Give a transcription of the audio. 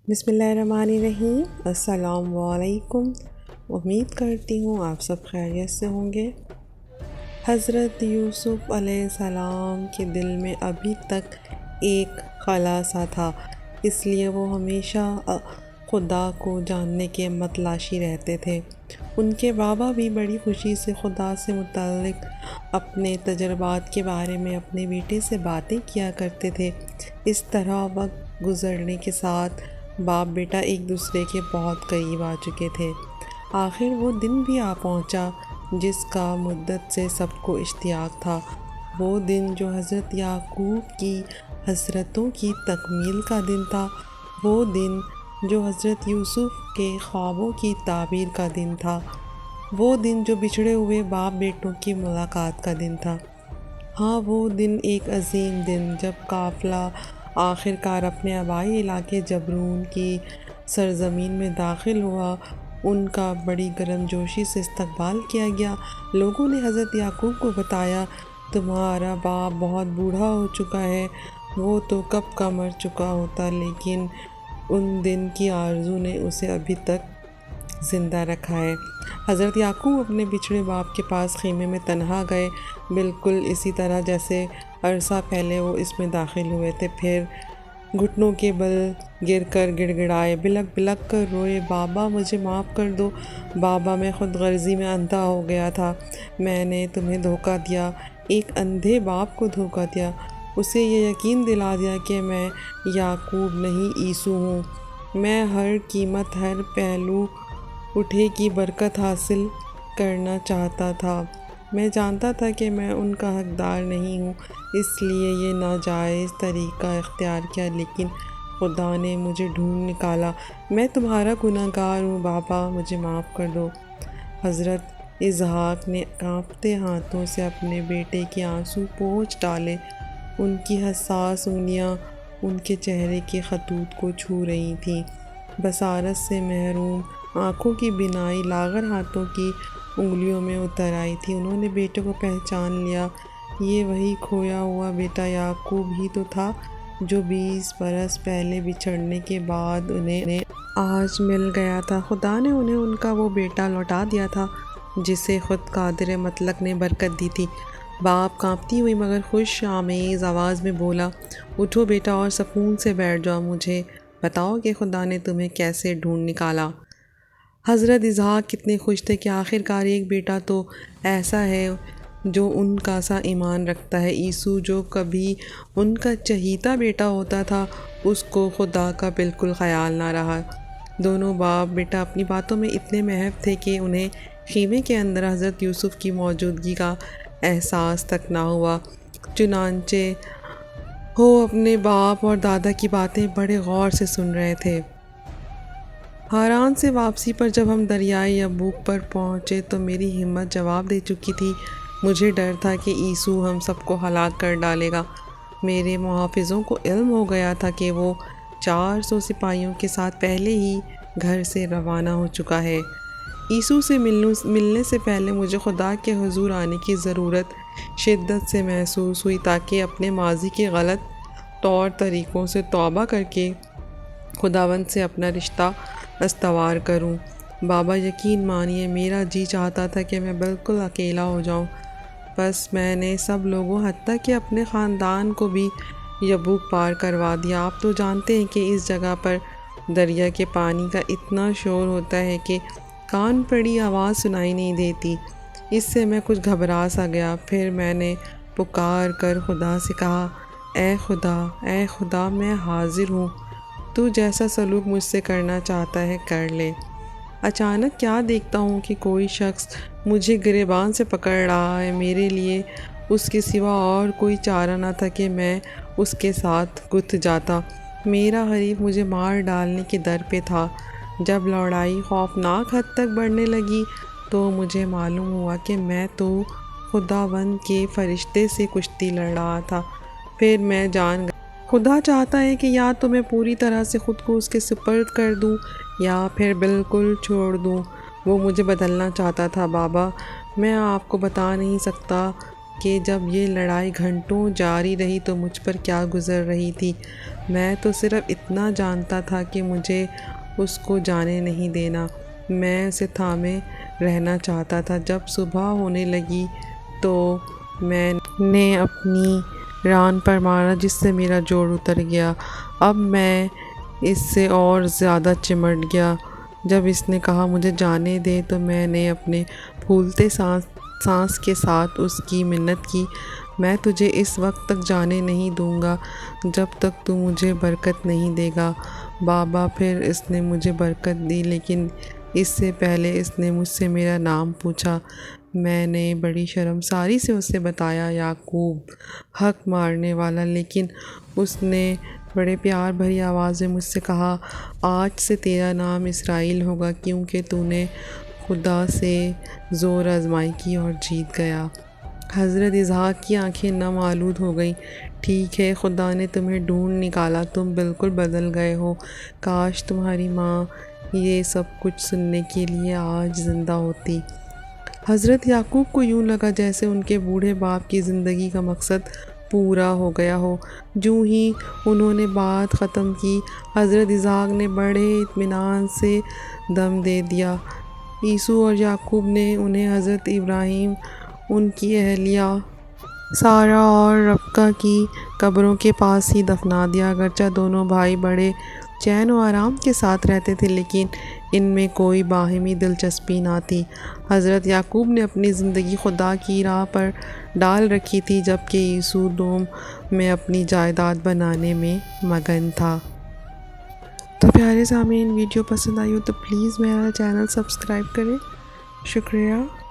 بسم اللہ الرحمن الرحیم۔ السلام علیکم۔ امید کرتی ہوں آپ سب خیریت سے ہوں گے۔ حضرت یوسف علیہ السلام کے دل میں ابھی تک ایک خلا سا تھا، اس لیے وہ ہمیشہ خدا کو جاننے کے متلاشی رہتے تھے۔ ان کے بابا بھی بڑی خوشی سے خدا سے متعلق اپنے تجربات کے بارے میں اپنے بیٹے سے باتیں کیا کرتے تھے۔ اس طرح وقت گزرنے کے ساتھ باپ بیٹا ایک دوسرے کے بہت قریب آ چکے تھے۔ آخر وہ دن بھی آ پہنچا جس کا مدت سے سب کو اشتیاق تھا، وہ دن جو حضرت یعقوب کی حسرتوں کی تکمیل کا دن تھا، وہ دن جو حضرت یوسف کے خوابوں کی تعبیر کا دن تھا، وہ دن جو بچھڑے ہوئے باپ بیٹوں کی ملاقات کا دن تھا۔ ہاں، وہ دن ایک عظیم دن جب قافلہ آخر کار اپنے آبائی علاقے جبرون کی سرزمین میں داخل ہوا۔ ان کا بڑی گرم جوشی سے استقبال کیا گیا۔ لوگوں نے حضرت یعقوب کو بتایا، تمہارا باپ بہت بوڑھا ہو چکا ہے، وہ تو کب کا مر چکا ہوتا، لیکن ان دن کی آرزو نے اسے ابھی تک زندہ رکھا ہے۔ حضرت یعقوب اپنے بچھڑے باپ کے پاس خیمے میں تنہا گئے، بالکل اسی طرح جیسے عرصہ پہلے وہ اس میں داخل ہوئے تھے۔ پھر گھٹنوں کے بل گر کر گڑ گڑائے، بلک بلک کر روئے، بابا مجھے معاف کر دو، بابا میں خود غرضی میں اندھا ہو گیا تھا، میں نے تمہیں دھوکہ دیا، ایک اندھے باپ کو دھوکہ دیا، اسے یہ یقین دلا دیا کہ میں یعقوب نہیں عیسو ہوں، میں ہر قیمت ہر پہلو اٹھے کی برکت حاصل کرنا چاہتا تھا، میں جانتا تھا کہ میں ان کا حقدار نہیں ہوں، اس لیے یہ ناجائز طریقہ اختیار کیا، لیکن خدا نے مجھے ڈھونڈ نکالا، میں تمہارا گناہ گار ہوں، بابا مجھے معاف کر دو۔ حضرت اسحاق نے کانپتے ہاتھوں سے اپنے بیٹے کے آنسو پوچھ ڈالے، ان کی حساس انگلیاں ان کے چہرے کے خطوط کو چھو رہی تھیں، بصارت سے محروم آنکھوں کی بینائی لاغر ہاتھوں کی انگلیوں میں اتر آئی تھی۔ انہوں نے بیٹے کو پہچان لیا، یہ وہی کھویا ہوا بیٹا یعقوب ہی تو تھا جو 20 برس پہلے بچھڑنے کے بعد انہیں آج مل گیا تھا۔ خدا نے انہیں ان کا وہ بیٹا لوٹا دیا تھا جسے خود قادر مطلق نے برکت دی تھی۔ باپ کانپتی ہوئی مگر خوش آمیز آواز میں بولا، اٹھو بیٹا اور سکون سے بیٹھ جاؤ، مجھے بتاؤ کہ خدا نے تمہیں کیسے ڈھونڈ نکالا۔ حضرت اسحاق کتنے خوش تھے کہ آخر کار ایک بیٹا تو ایسا ہے جو ان کا سا ایمان رکھتا ہے۔ عیسو جو کبھی ان کا چہیتا بیٹا ہوتا تھا، اس کو خدا کا بالکل خیال نہ رہا۔ دونوں باپ بیٹا اپنی باتوں میں اتنے محو تھے کہ انہیں خیمے کے اندر حضرت یوسف کی موجودگی کا احساس تک نہ ہوا۔ چنانچہ وہ اپنے باپ اور دادا کی باتیں بڑے غور سے سن رہے تھے۔ ہاران سے واپسی پر جب ہم دریائے یبوک پر پہنچے تو میری ہمت جواب دے چکی تھی، مجھے ڈر تھا کہ عیسو ہم سب کو ہلاک کر ڈالے گا۔ میرے محافظوں کو علم ہو گیا تھا کہ وہ 400 سپاہیوں کے ساتھ پہلے ہی گھر سے روانہ ہو چکا ہے۔ عیسو سے ملنے سے پہلے مجھے خدا کے حضور آنے کی ضرورت شدت سے محسوس ہوئی تاکہ اپنے ماضی کے غلط طور طریقوں سے توبہ کر کے خداوند سے اپنا رشتہ استوار کروں۔ بابا یقین مانیے میرا جی چاہتا تھا کہ میں بالکل اکیلا ہو جاؤں، بس میں نے سب لوگوں حتیٰ کہ اپنے خاندان کو بھی یبوک پار کروا دیا۔ آپ تو جانتے ہیں کہ اس جگہ پر دریا کے پانی کا اتنا شور ہوتا ہے کہ کان پڑی آواز سنائی نہیں دیتی۔ اس سے میں کچھ گھبرا سا گیا، پھر میں نے پکار کر خدا سے کہا، اے خدا میں حاضر ہوں، تو جیسا سلوک مجھ سے کرنا چاہتا ہے کر لے۔ اچانک کیا دیکھتا ہوں کہ کوئی شخص مجھے گریبان سے پکڑ رہا ہے، میرے لیے اس کے سوا اور کوئی چارہ نہ تھا کہ میں اس کے ساتھ گتھ جاتا۔ میرا حریف مجھے مار ڈالنے کے در پہ تھا۔ جب لڑائی خوفناک حد تک بڑھنے لگی تو مجھے معلوم ہوا کہ میں تو خداوند کے فرشتے سے کشتی لڑ رہا تھا۔ پھر میں جان گیا خدا چاہتا ہے کہ یا تو میں پوری طرح سے خود کو اس کے سپرد کر دوں یا پھر بالکل چھوڑ دوں۔ وہ مجھے بدلنا چاہتا تھا۔ بابا میں آپ کو بتا نہیں سکتا کہ جب یہ لڑائی گھنٹوں جاری رہی تو مجھ پر کیا گزر رہی تھی۔ میں تو صرف اتنا جانتا تھا کہ مجھے اس کو جانے نہیں دینا، میں اسے تھامے رہنا چاہتا تھا۔ جب صبح ہونے لگی تو میں نے اپنی ران پر مارا جس سے میرا جوڑ اتر گیا۔ اب میں اس سے اور زیادہ چمٹ گیا۔ جب اس نے کہا مجھے جانے دے تو میں نے اپنے پھولتے سانس کے ساتھ اس کی منت کی، میں تجھے اس وقت تک جانے نہیں دوں گا جب تک تو مجھے برکت نہیں دے گا بابا۔ پھر اس نے مجھے برکت دی، لیکن اس سے پہلے اس نے مجھ سے میرا نام پوچھا۔ میں نے بڑی شرمساری سے اسے بتایا، یعقوب حق مارنے والا، لیکن اس نے بڑے پیار بھری آواز میں مجھ سے کہا، آج سے تیرا نام اسرائیل ہوگا، کیونکہ تو نے خدا سے زور آزمائی کی اور جیت گیا۔ حضرت اسحاق کی آنکھیں نم آلود ہو گئیں۔ ٹھیک ہے، خدا نے تمہیں ڈھونڈ نکالا، تم بالکل بدل گئے ہو۔ کاش تمہاری ماں یہ سب کچھ سننے کے لیے آج زندہ ہوتی۔ حضرت یعقوب کو یوں لگا جیسے ان کے بوڑھے باپ کی زندگی کا مقصد پورا ہو گیا ہو۔ جوں ہی انہوں نے بات ختم کی، حضرت اسحاق نے بڑے اطمینان سے دم دے دیا۔ عیسو اور یعقوب نے انہیں حضرت ابراہیم، ان کی اہلیہ سارہ اور ربکہ کی قبروں کے پاس ہی دفنا دیا۔ اگرچہ دونوں بھائی بڑے چین و آرام کے ساتھ رہتے تھے، لیکن ان میں کوئی باہمی دلچسپی نہ تھی۔ حضرت یعقوب نے اپنی زندگی خدا کی راہ پر ڈال رکھی تھی، جبکہ عیسو دوم میں اپنی جائیداد بنانے میں مگن تھا۔ تو پیارے سامعین، ویڈیو پسند آئی ہو تو پلیز میرا چینل سبسکرائب کریں۔ شکریہ۔